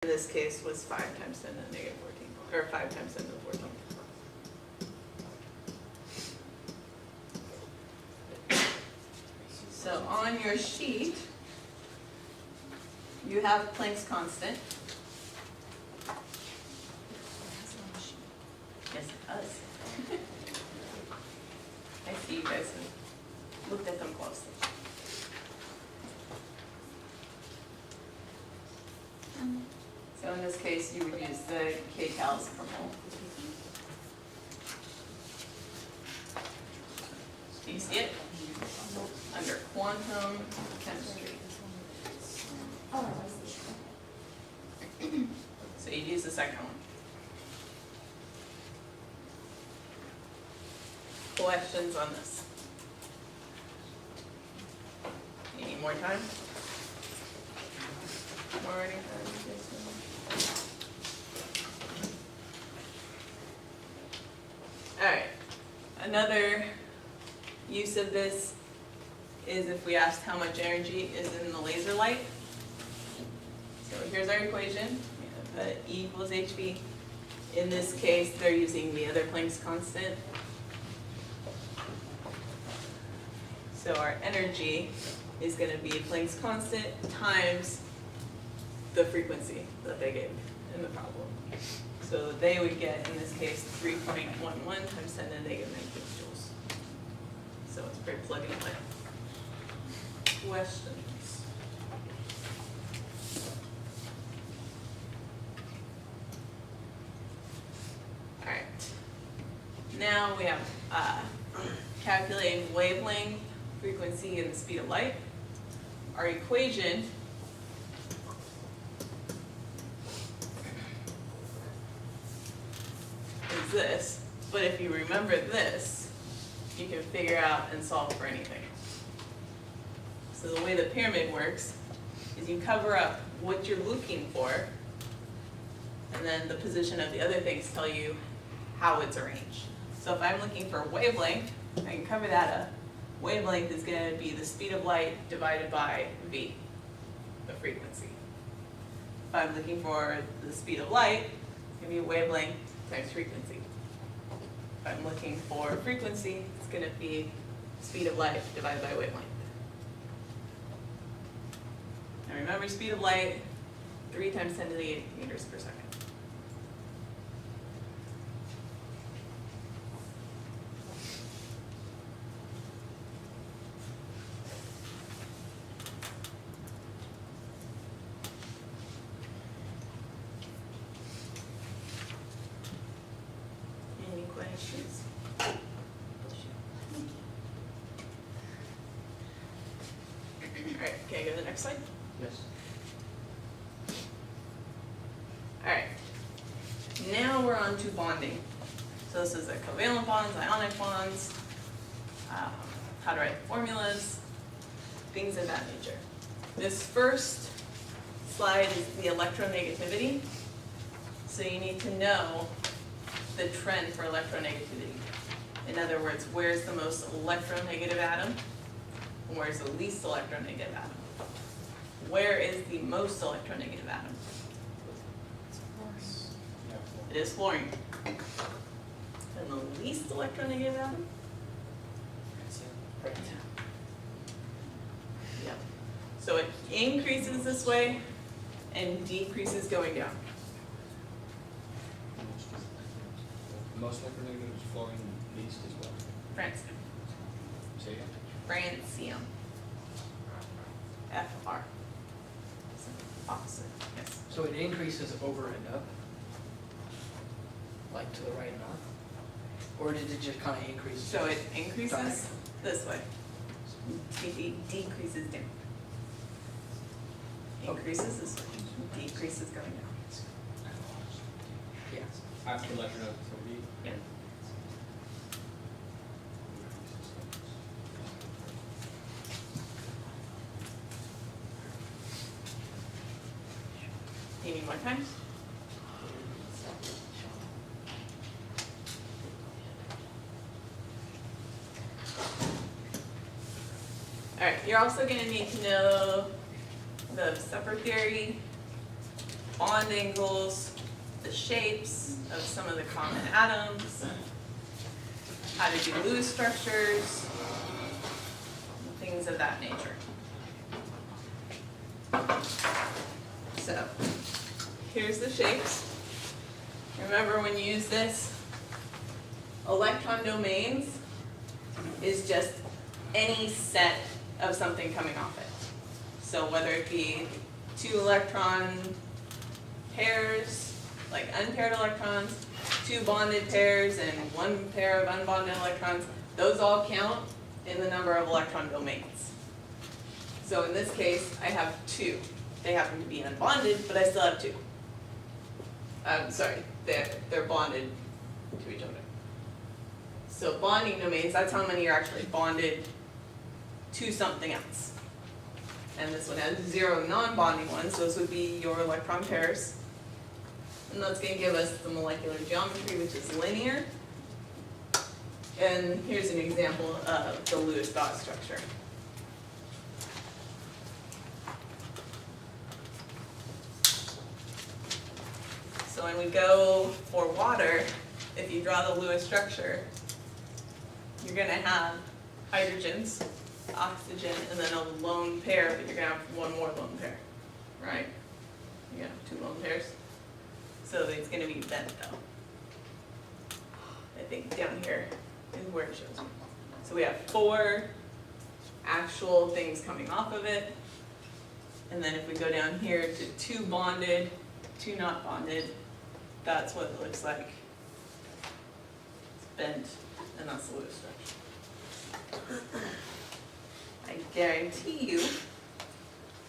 in this case was 5 times 10 to the negative 14, or 5 times 10 to the 14. So on your sheet, you have Planck's constant. Yes, it does. I see you guys have looked at them closely. So in this case, you would use the kcals per mole. Do you see it? Under quantum chemistry. So you'd use the second one. Questions on this? You need more time? More writing time? Alright, another use of this is if we asked how much energy is in the laser light. So here's our equation, we have E equals HV. In this case, they're using the other Planck's constant. So our energy is going to be Planck's constant times the frequency that they gave in the problem. So they would get, in this case, 3.11 times 10 to the negative 19 joules. So it's pretty plug and play. Questions? All right. Now we have calculating wavelength, frequency, and the speed of light. Our equation is this, but if you remember this, you can figure out and solve for anything. So the way the pyramid works is you cover up what you're looking for, and then the position of the other things tell you how it's arranged. So if I'm looking for wavelength, I can cover that up. Wavelength is going to be the speed of light divided by v, the frequency. If I'm looking for the speed of light, it's going to be wavelength times frequency. If I'm looking for frequency, it's going to be speed of light divided by wavelength. Now remember, speed of light, 3 times 10 to the 8 meters per second. Any questions? All right, can I go to the next slide? Yes. All right, now we're on to bonding. So this is the covalent bonds, ionic bonds, how to write formulas, things of that nature. This first slide is the electronegativity. So you need to know the trend for electronegativity. In other words, where's the most electronegative atom and where's the least electronegative atom? Where is the most electronegative atom? It is fluorine. And the least electronegative atom? Yep. So it increases this way and decreases going down. Most electronegative is fluorine, least as well. Francium. Say again? Francium. Fr. Opposite, yes. So it increases over and up? Like to the right and up? Or did it just kind of increase? So it increases diagonal? this way. It decreases down. Increases this way. Decreases going down. Yeah. After electronegativity. Yeah. You need more time? All right, you're also going to need to know the separate theory bond angles, the shapes of some of the common atoms, how to do Lewis structures, things of that nature. So, here's the shapes. Remember when you use this, electron domains is just any set of something coming off it. So whether it be 2 electron pairs, like unpaired electrons, 2 bonded pairs, and 1 pair of unbonded electrons, those all count in the number of electron domains. So in this case, I have 2. They happen to be unbonded, but I still have 2. They're bonded to each other. So bonding domains, that's how many are actually bonded to something else. And this one has 0 non-bonding ones, so those would be your electron pairs. And that's going to give us the molecular geometry, which is linear. And here's an example of the Lewis dot structure. So when we go for water, if you draw the Lewis structure, you're going to have hydrogens, oxygen, and then a lone pair, but you're going to have one more lone pair, right? You're going to have 2 lone pairs. So it's going to be bent though. I think down here is where it shows you. So we have 4 actual things coming off of it. And then if we go down here to 2 bonded, 2 not bonded, that's what it looks like. It's bent, and that's the Lewis structure. I guarantee you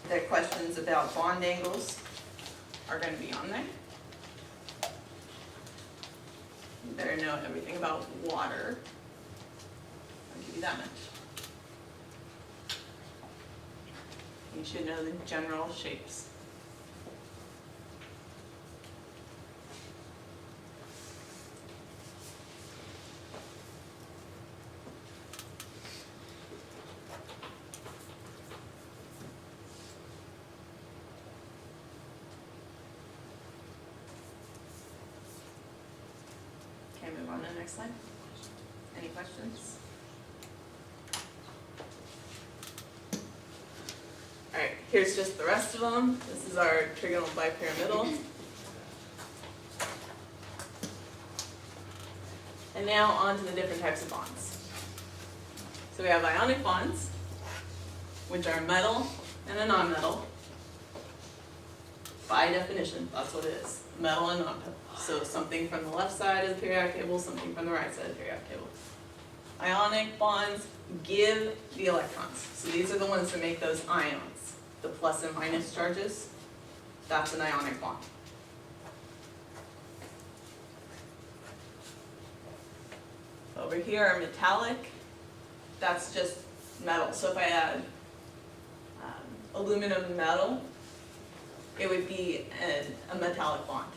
that questions about bond angles are going to be on there. You better know everything about water. I'll give you that much. You should know the general shapes. Okay, move on to the next slide. Any questions? Alright, here's just the rest of them. This is our trigonal bipyramidal. And now on to the different types of bonds. So we have ionic bonds, which are metal and a nonmetal. By definition, that's what it is, metal and nonmetal. So something from the left side of the periodic table, something from the right side of the periodic table. Ionic bonds give the electrons. So these are the ones that make those ions, the plus and minus charges. That's an ionic bond. Over here are metallic. That's just metal. So if I add aluminum metal, it would be a metallic bond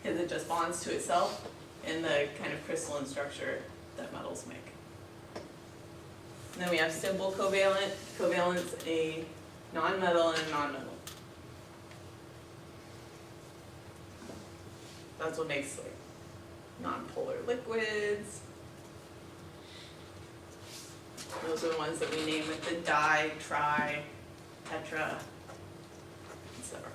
because it just bonds to itself in the kind of crystalline structure that metals make. And then we have simple covalent. Covalent's a non-metal and a non-metal. That's what makes like non-polar liquids. Those are the ones that we name with the di, tri, tetra, etc.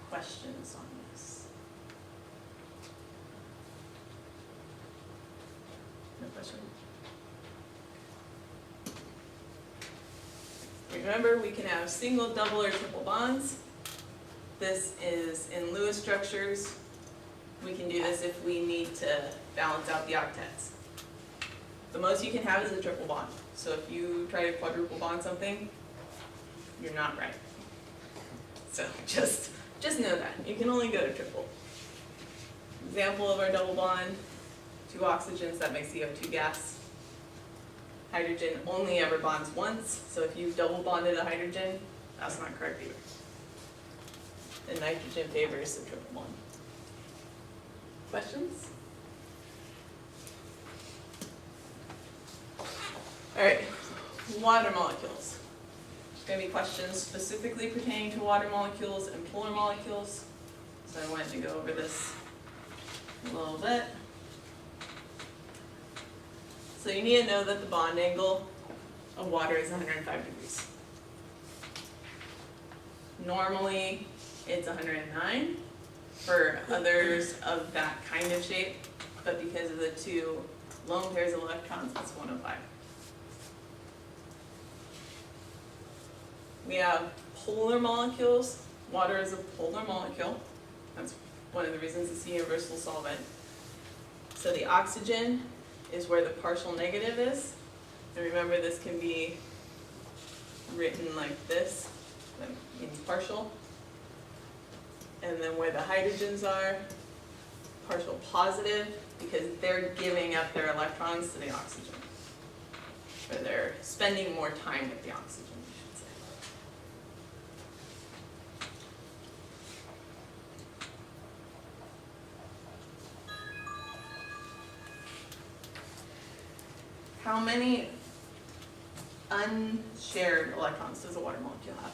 Questions on this? No question? Remember, we can have single, double, or triple bonds. This is in Lewis structures. We can do this if we need to balance out the octets. The most you can have is a triple bond. So if you try to quadruple bond something, you're not right. So just know that. You can only go to triple. Example of our double bond, 2 oxygens, that makes CO2 gas. Hydrogen only ever bonds once, so if you've double bonded a hydrogen, that's not correct either. And nitrogen favors the triple bond. Questions? Alright, water molecules. There's gonna be questions specifically pertaining to water molecules and polar molecules. So I wanted to go over this a little bit. So you need to know that the bond angle of water is 105 degrees. Normally, it's 109 for others of that kind of shape, but because of the two lone pairs of electrons, it's 105. We have polar molecules. Water is a polar molecule. That's one of the reasons it's a universal solvent. So the oxygen is where the partial negative is. And remember, this can be written like this, that means partial. And then where the hydrogens are, partial positive, because they're giving up their electrons to the oxygen. Or they're spending more time with the oxygen, I should say. How many unshared electrons does a water molecule have?